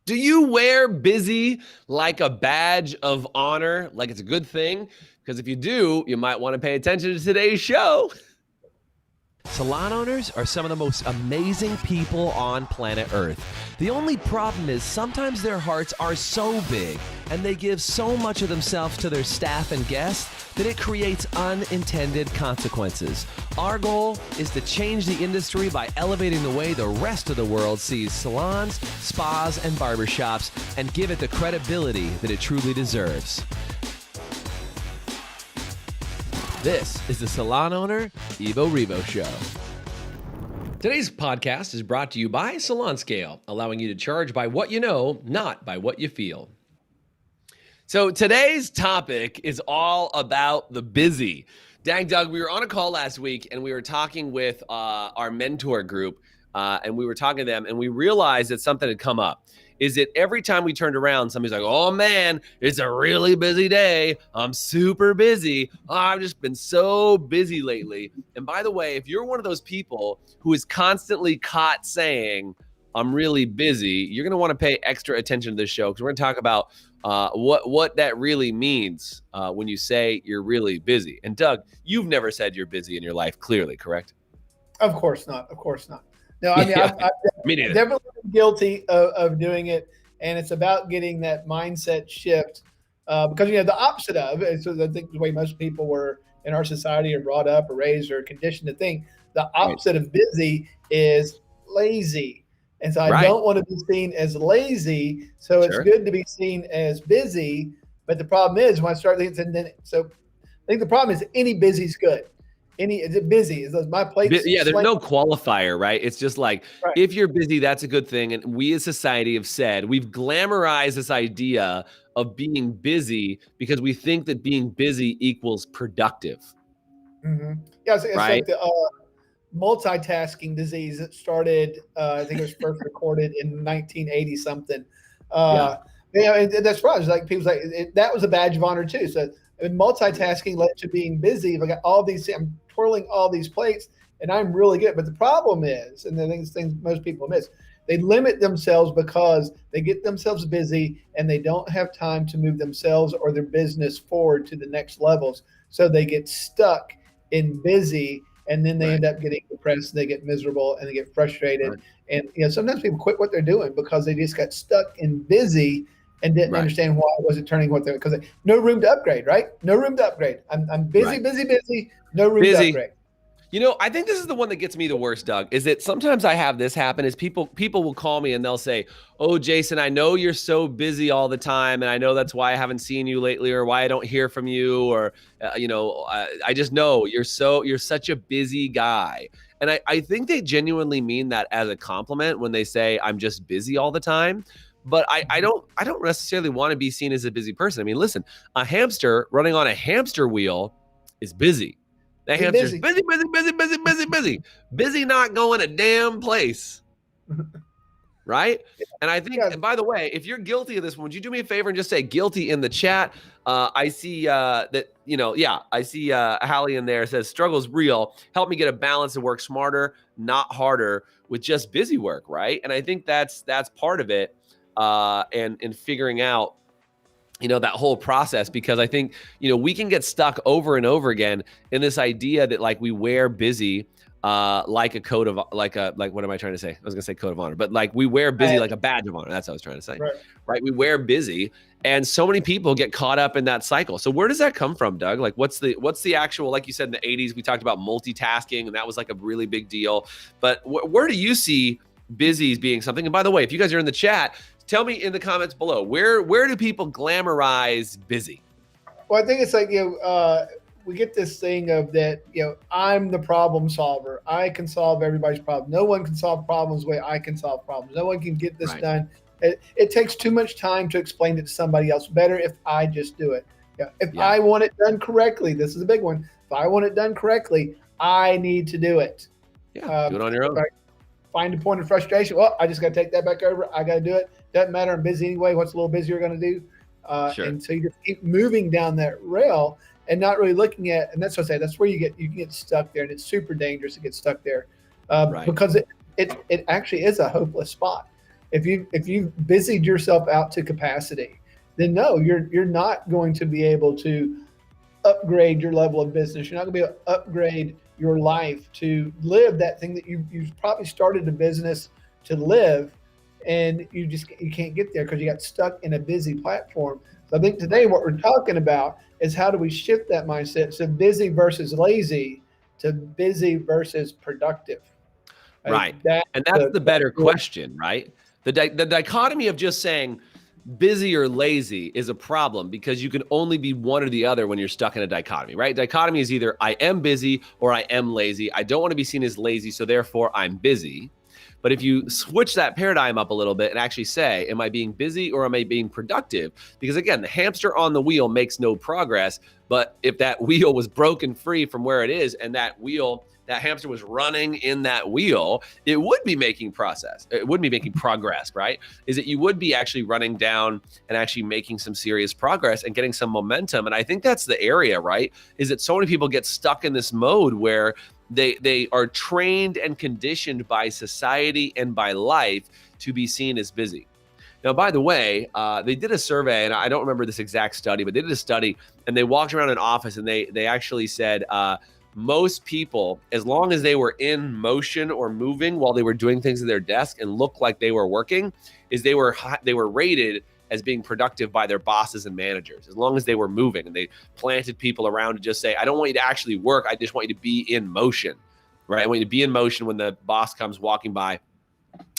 Do you wear busy like a badge of honor, like it's a good thing? Because if you do, you might want to pay attention to today's show. Salon owners are some of the most amazing people on planet Earth. The only problem is sometimes their hearts are so big and they give so much of themselves to their staff and guests that it creates unintended consequences. Our goal is to change the industry by elevating the way the rest of the world sees salons, spas, and barbershops and give it the credibility that it truly deserves. This is the Salon Owner Evo-Revo Show. Today's podcast is brought to you by Salon Scale, allowing you to charge by what you know, not by what you feel. So today's topic is all about the busy. Dang, Doug, we were on a call last week and we were talking with our mentor group and we were talking to them and we realized that something had come up. Is that every time we turned around, somebody's like, oh man, it's a really busy day. I'm super busy. Oh, I've just been so busy lately. And by the way, if you're one of those people who is constantly caught saying, I'm really busy, you're going to want to pay extra attention to this show because we're going to talk about what that really means when you say you're really busy. And Doug, you've never said you're busy in your life, clearly, correct? Of course not. Of course not. No, I mean, I'm definitely guilty of doing it. And it's about getting that mindset shift because, you know, the opposite of it. So I think the way most people were in our society are brought up or raised or conditioned to think, the opposite of busy is lazy. And so I don't want to be seen as lazy. So it's good to be seen as busy. But the problem is when I start thinking, so I think the problem is any busy is good. Is it busy? Is my plate? Yeah, there's no qualifier, right? It's just like, if you're busy, that's a good thing. And we as society have said, we've glamorized this idea of being busy because we think that being busy equals productive. Mm-hmm. Yeah, it's like the multitasking disease that started, I think it was first recorded in 1980 something. And that's right. It's like people like that was a badge of honor too. So multitasking led to being busy. If I got all these, I'm twirling all these plates, and I'm really good. But the problem is, and the things most people miss, they limit themselves because they get themselves busy and they don't have time to move themselves or their business forward to the next levels. So they get stuck in busy, and then they end up getting depressed. They get miserable and they get frustrated. And sometimes people quit what they're doing because they just got stuck in busy and didn't understand why it wasn't turning what they're, because no room to upgrade, right? No room to upgrade. I'm busy, busy, no room to upgrade. You know, I think this is the one that gets me the worst, Doug, is that sometimes I have this happen is people will call me and they'll say, oh, Jason, I know you're so busy all the time. And I know that's why I haven't seen you lately or why I don't hear from you. Or, I just know you're such a busy guy. And I think they genuinely mean that as a compliment when they say I'm just busy all the time. But I don't necessarily want to be seen as a busy person. I mean, listen, a hamster running on a hamster wheel is busy. That hamster's busy. Busy not going a damn place. Right? And I think, and by the way, if you're guilty of this, would you do me a favor and just say guilty in the chat? I see I see Hallie in there says struggle's real. Help me get a balance and work smarter, not harder with just busy work, right? And I think that's part of it. And figuring out, that whole process, because I think, we can get stuck over and over again in this idea that like we wear busy, like a code of, what am I trying to say? I was gonna say code of honor, but like we wear busy like a badge of honor. That's what I was trying to say, right? We wear busy, and so many people get caught up in that cycle. So where does that come from, Doug? Like what's the actual, like you said, in the 80s, we talked about multitasking and that was like a really big deal. But where do you see busy as being something? And by the way, if you guys are in the chat, tell me in the comments below, where do people glamorize busy? Well, I think it's like, we get this thing of that, I'm the problem solver. I can solve everybody's problem. No one can solve problems the way I can solve problems. No one can get this done. It takes too much time to explain it to somebody else. Better if I just do it. If I want it done correctly, this is a big one. If I want it done correctly, I need to do it. Do it on your own. Find a point of frustration. Well, I just got to take that back over. I got to do it. Doesn't matter. I'm busy anyway. What's a little busier going to do? And so you just keep moving down that rail and not really looking at, and that's what I say, that's where you can get stuck there, and it's super dangerous to get stuck there because it actually is a hopeless spot. if you've busied yourself out to capacity, then no, you're not going to be able to upgrade your level of business. You're not going to be able to upgrade your life to live that thing that you probably started a business to live, and you can't get there because you got stuck in a busy platform. So I think today what we're talking about is how do we shift that mindset, so busy versus lazy to busy versus productive. Right. And that's the better question, right? The dichotomy of just saying busy or lazy is a problem because you can only be one or the other when you're stuck in a dichotomy, right? Dichotomy is either I am busy or I am lazy. I don't want to be seen as lazy, so therefore I'm busy. But if you switch that paradigm up a little bit and actually say, am I being busy or am I being productive? Because again, the hamster on the wheel makes no progress. But if that wheel was broken free from where it is and that hamster was running in that wheel, it would be making progress. It wouldn't be making progress, right? Is that you would be actually running down and actually making some serious progress and getting some momentum. And I think that's the area, right? Is that so many people get stuck in this mode where they are trained and conditioned by society and by life to be seen as busy. Now, by the way, they did a survey, and I don't remember this exact study, but they did a study, and they walked around an office, and they actually said most people, as long as they were in motion or moving while they were doing things at their desk and looked like they were working, is they were rated as being productive by their bosses and managers, as long as they were moving. And they planted people around to just say, I don't want you to actually work. I just want you to be in motion, right? I want you to be in motion when the boss comes walking by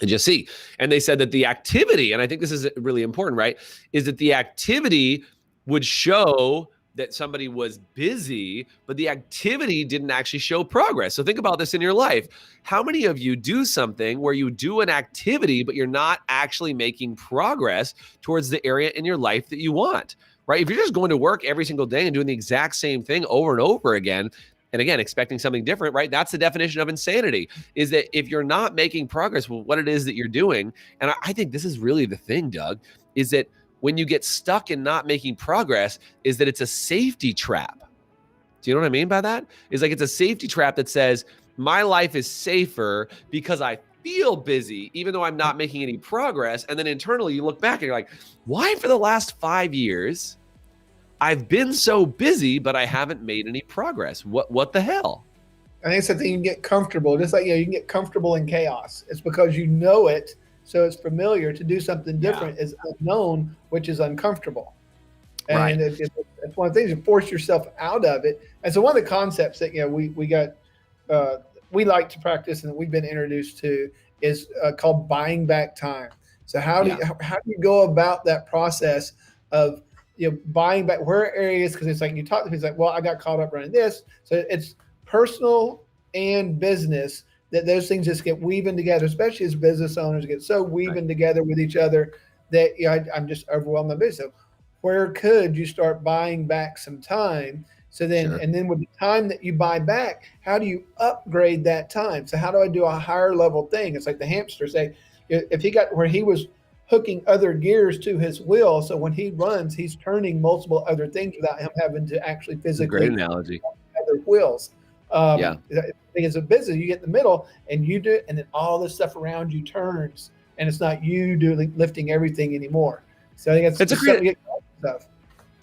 and just see. And they said that the activity, and I think this is really important, right, is that the activity would show that somebody was busy, but the activity didn't actually show progress. So think about this in your life. How many of you do something where you do an activity, but you're not actually making progress towards the area in your life that you want, right? If you're just going to work every single day and doing the exact same thing over and over again, and again, expecting something different, right? That's the definition of insanity, is that if you're not making progress with what it is that you're doing, and I think this is really the thing, Doug, is that when you get stuck in not making progress, is that it's a safety trap. Do you know what I mean by that? It's like it's a safety trap that says, my life is safer because I feel busy, even though I'm not making any progress. And then internally you look back and you're like, why for the last 5 years, I've been so busy, but I haven't made any progress? What the hell? I think it's something you can get comfortable. Just like, you can get comfortable in chaos. It's because you know it. So it's familiar. To do something different is unknown, which is uncomfortable. And right. It's one of the things, you force yourself out of it. And so one of the concepts that we like to practice and that we've been introduced to is called buying back time. So how do you go about that process of buying back where areas? Because it's like you talk to people, like, well, I got caught up running this. So it's personal and business, that those things just get weaving together, especially as business owners get so weaving together with each other that I'm just overwhelmed by business. So where could you start buying back some time? So then, and then with the time that you buy back, how do you upgrade that time? So how do I do a higher level thing? It's like the hamster say, if he got where he was hooking other gears to his wheel, so when he runs, he's turning multiple other things without him having to actually physically. Great analogy. Other wheels. Because a business, you get in the middle and you do it, and then all this stuff around you turns, and it's not you lifting everything anymore. So I think that's a great stuff.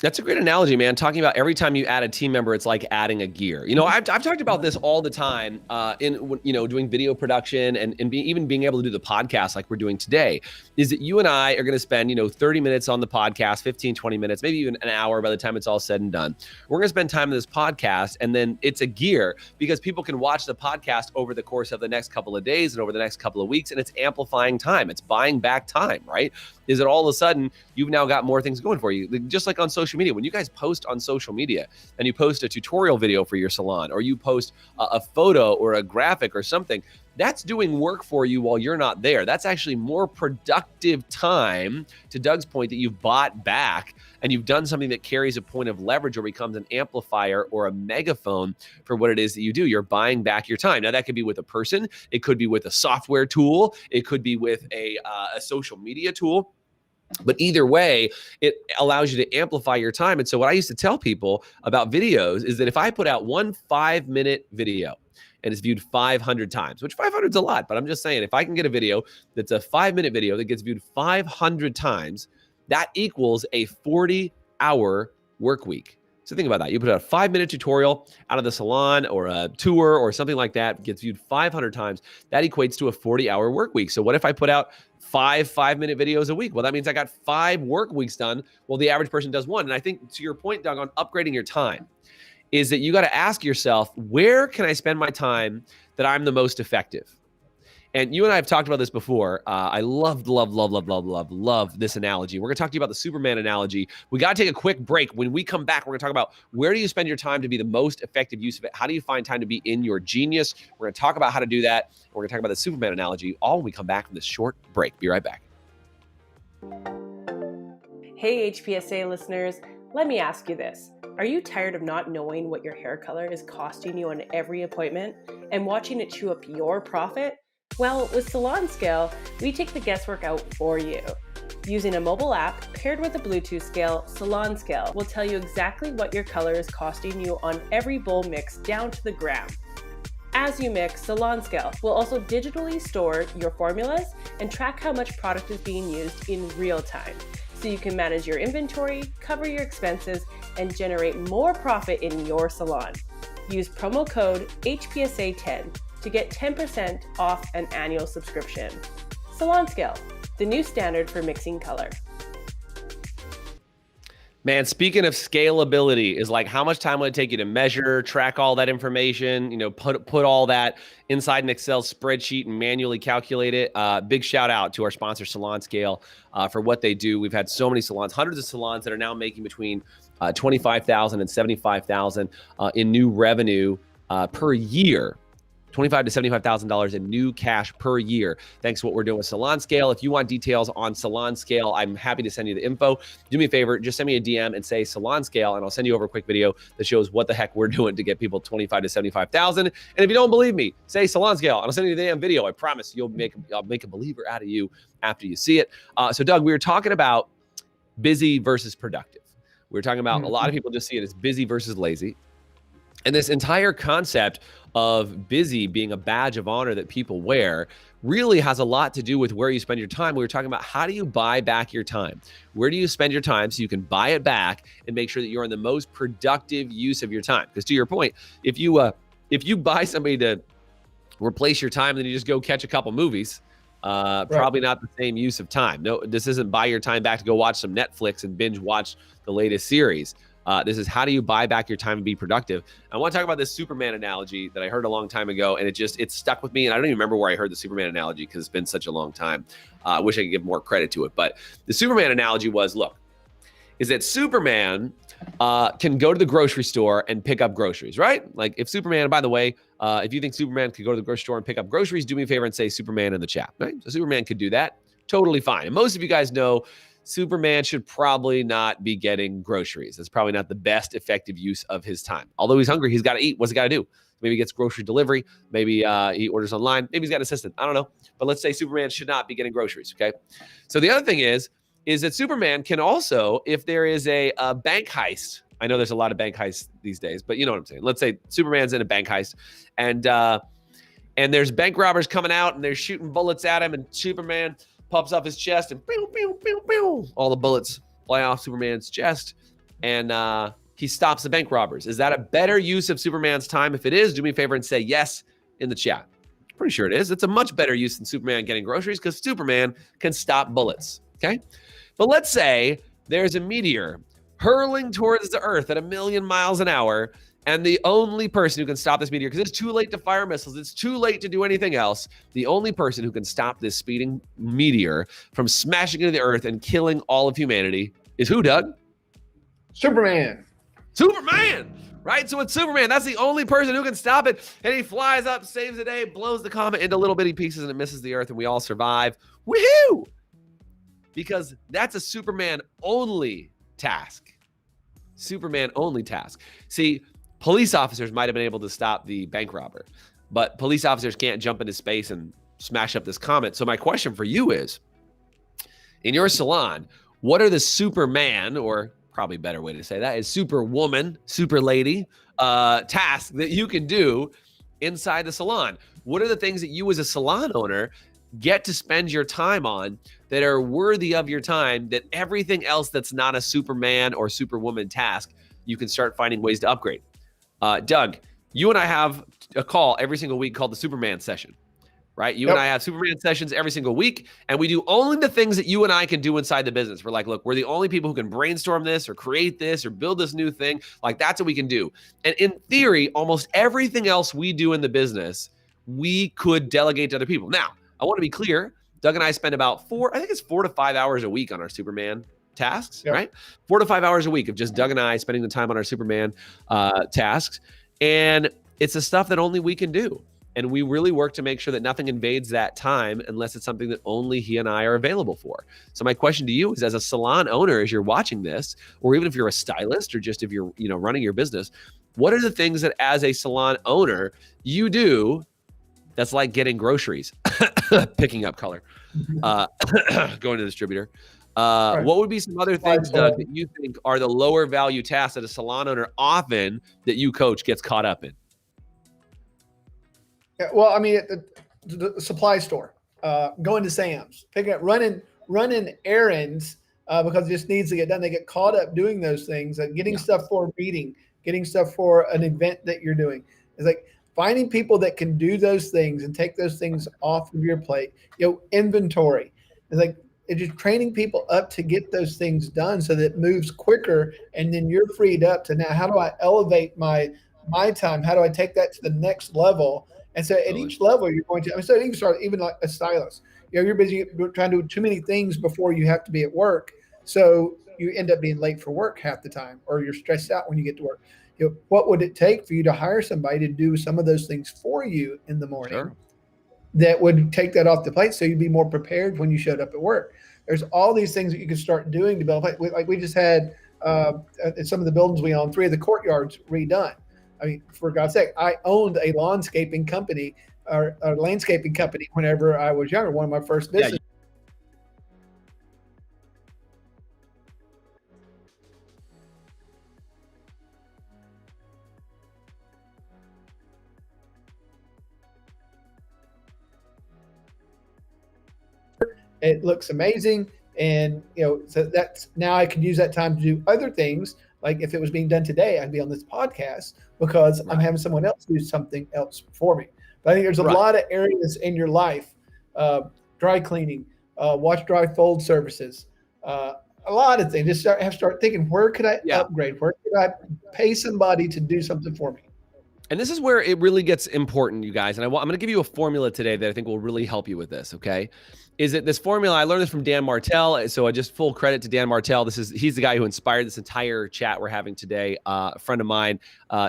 That's a great analogy, man. Talking about every time you add a team member, it's like adding a gear. I've talked about this all the time in doing video production and even being able to do the podcast like we're doing today, is that you and I are going to spend 30 minutes on the podcast, 15, 20 minutes, maybe even an hour by the time it's all said and done. We're going to spend time in this podcast, and then it's a gear because people can watch the podcast over the course of the next couple of days and over the next couple of weeks, and it's amplifying time. It's buying back time, right? Is that all of a sudden you've now got more things going for you, just like on social media. When you guys post on social media and you post a tutorial video for your salon, or you post a photo or a graphic or something, that's doing work for you while you're not there. That's actually more productive time, to Doug's point, that you've bought back, and you've done something that carries a point of leverage or becomes an amplifier or a megaphone for what it is that you do. You're buying back your time. Now, that could be with a person. It could be with a software tool. It could be with a social media tool. But either way, it allows you to amplify your time. And so what I used to tell people about videos is that if I put out one 5-minute video and it's viewed 500 times, which 500 is a lot, but I'm just saying, if I can get a video that's a 5-minute video that gets viewed 500 times, that equals a 40-hour work week. So think about that. You put a 5-minute tutorial out of the salon or a tour or something like that, gets viewed 500 times. That equates to a 40-hour work week. So what if I put out 5-minute videos a week? Well, that means I got 5 work weeks done. Well, the average person does 1. And I think to your point, Doug, on upgrading your time, is that you got to ask yourself, where can I spend my time that I'm the most effective? And you and I have talked about this before. I love this analogy. We're going to talk to you about the Superman analogy. We got to take a quick break. When we come back, we're going to talk about where do you spend your time to be the most effective use of it? How do you find time to be in your genius? We're going to talk about how to do that. We're going to talk about the Superman analogy all when we come back from this short break. Be right back. Hey, HPSA listeners, let me ask you this. Are you tired of not knowing what your hair color is costing you on every appointment and watching it chew up your profit? Well, with Salon Scale, we take the guesswork out for you. Using a mobile app paired with a Bluetooth scale, Salon Scale will tell you exactly what your color is costing you on every bowl mix down to the gram. As you mix, Salon Scale will also digitally store your formulas and track how much product is being used in real time, so you can manage your inventory, cover your expenses, and generate more profit in your salon. Use promo code HPSA10 to get 10% off an annual subscription. Salon Scale, the new standard for mixing color. Man, speaking of scalability, is like, how much time will it take you to measure, track all that information, put all that inside an Excel spreadsheet and manually calculate it? Big shout out to our sponsor, Salon Scale, for what they do. We've had so many salons, hundreds of salons that are now making between $25,000 and $75,000 in new revenue per year. $25,000 to $75,000 in new cash per year. Thanks to what we're doing with Salon Scale. If you want details on Salon Scale, I'm happy to send you the info. Do me a favor, just send me a DM and say Salon Scale, and I'll send you over a quick video that shows what the heck we're doing to get people $25,000 to $75,000. And if you don't believe me, say Salon Scale, and I'll send you the damn video. I promise I'll make a believer out of you after you see it. So Doug, we were talking about busy versus productive. We were talking about a lot of people just see it as busy versus lazy. And this entire concept of busy being a badge of honor that people wear really has a lot to do with where you spend your time. We were talking about, how do you buy back your time? Where do you spend your time so you can buy it back and make sure that you're in the most productive use of your time? Because to your point, if you buy somebody to replace your time, then you just go catch a couple movies. Probably not the same use of time. No, this isn't buy your time back to go watch some Netflix and binge watch the latest series. This is, how do you buy back your time and be productive? I want to talk about this Superman analogy that I heard a long time ago, and it stuck with me. And I don't even remember where I heard the Superman analogy because it's been such a long time. I wish I could give more credit to it. But the Superman analogy is that Superman can go to the grocery store and pick up groceries, right? Like, if Superman, by the way, if you think Superman could go to the grocery store and pick up groceries, do me a favor and say Superman in the chat, right? So Superman could do that. Totally fine. And most of you guys know Superman should probably not be getting groceries. That's probably not the best effective use of his time. Although he's hungry, he's got to eat. What's he got to do? Maybe he gets grocery delivery. Maybe he orders online. Maybe he's got an assistant. I don't know. But let's say Superman should not be getting groceries, okay? So the other thing is that Superman can also, if there is a bank heist, I know there's a lot of bank heists these days, but you know what I'm saying. Let's say Superman's in a bank heist, and there's bank robbers coming out, and they're shooting bullets at him, and Superman pops off his chest, and pew, pew, pew, pew, all the bullets fly off Superman's chest, and he stops the bank robbers. Is that a better use of Superman's time? If it is, do me a favor and say yes in the chat. Pretty sure it is. It's a much better use than Superman getting groceries, because Superman can stop bullets, okay? But let's say there's a meteor hurling towards the Earth at 1,000,000 miles an hour, and the only person who can stop this meteor, because it's too late to fire missiles, it's too late to do anything else, the only person who can stop this speeding meteor from smashing into the Earth and killing all of humanity is who, Doug? Superman. Superman, right? So it's Superman. That's the only person who can stop it. And he flies up, saves the day, blows the comet into little bitty pieces, and it misses the Earth, and we all survive. Woohoo! Because that's a Superman only task. Superman only task. See, police officers might have been able to stop the bank robber, but police officers can't jump into space and smash up this comet. So my question for you is, in your salon, what are the Superman, or probably a better way to say that is Superwoman, super lady, tasks that you can do inside the salon? What are the things that you as a salon owner get to spend your time on that are worthy of your time, that everything else that's not a Superman or Superwoman task, you can start finding ways to upgrade? Doug, you and I have a call every single week called the Superman session, right? You and I have Superman sessions every single week, and we do only the things that you and I can do inside the business. We're like, look, we're the only people who can brainstorm this or create this or build this new thing. Like, that's what we can do. And in theory, almost everything else we do in the business, we could delegate to other people. Now, I want to be clear. Doug and I spend about 4 to 5 hours a week on our Superman tasks, right? 4 to 5 hours a week of just Doug and I spending the time on our Superman tasks. And it's the stuff that only we can do. And we really work to make sure that nothing invades that time unless it's something that only he and I are available for. So my question to you is, as a salon owner, as you're watching this, or even if you're a stylist or just if you're running your business, what are the things that as a salon owner you do that's like getting groceries, picking up color, going to the distributor? What would be some other things, Doug, that you think are the lower value tasks that a salon owner often that you coach gets caught up in? Yeah, well, I mean, the supply store, going to Sam's, picking up, running errands because it just needs to get done. They get caught up doing those things, getting stuff for a meeting, getting stuff for an event that you're doing. It's like finding people that can do those things and take those things off of your plate. Inventory. It's like it's just training people up to get those things done so that it moves quicker, and then you're freed up to now. How do I elevate my time? How do I take that to the next level? And so at each level, you're going to, so you can start even like a stylist. You're busy trying to do too many things before you have to be at work. So you end up being late for work half the time, or you're stressed out when you get to work. What would it take for you to hire somebody to do some of those things for you in the morning that would take that off the plate so you'd be more prepared when you showed up at work? There's all these things that you can start doing to build. Like we just had at some of the buildings we own, 3 of the courtyards redone. I mean, for God's sake, I owned a landscaping company whenever I was younger, one of my first businesses. It looks amazing. And, so that's now I can use that time to do other things. Like if it was being done today, I'd be on this podcast because I'm having someone else do something else for me. But I think there's a lot of areas in your life, dry cleaning, wash, dry, fold services, a lot of things. Just start thinking, where could I upgrade? Where could I pay somebody to do something for me? And this is where it really gets important, you guys. And I'm going to give you a formula today that I think will really help you with this, okay? Is it this formula? I learned this from Dan Martell. So I just full credit to Dan Martell. He's the guy who inspired this entire chat we're having today, a friend of mine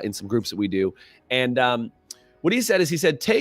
in some groups that we do. And what he said is, take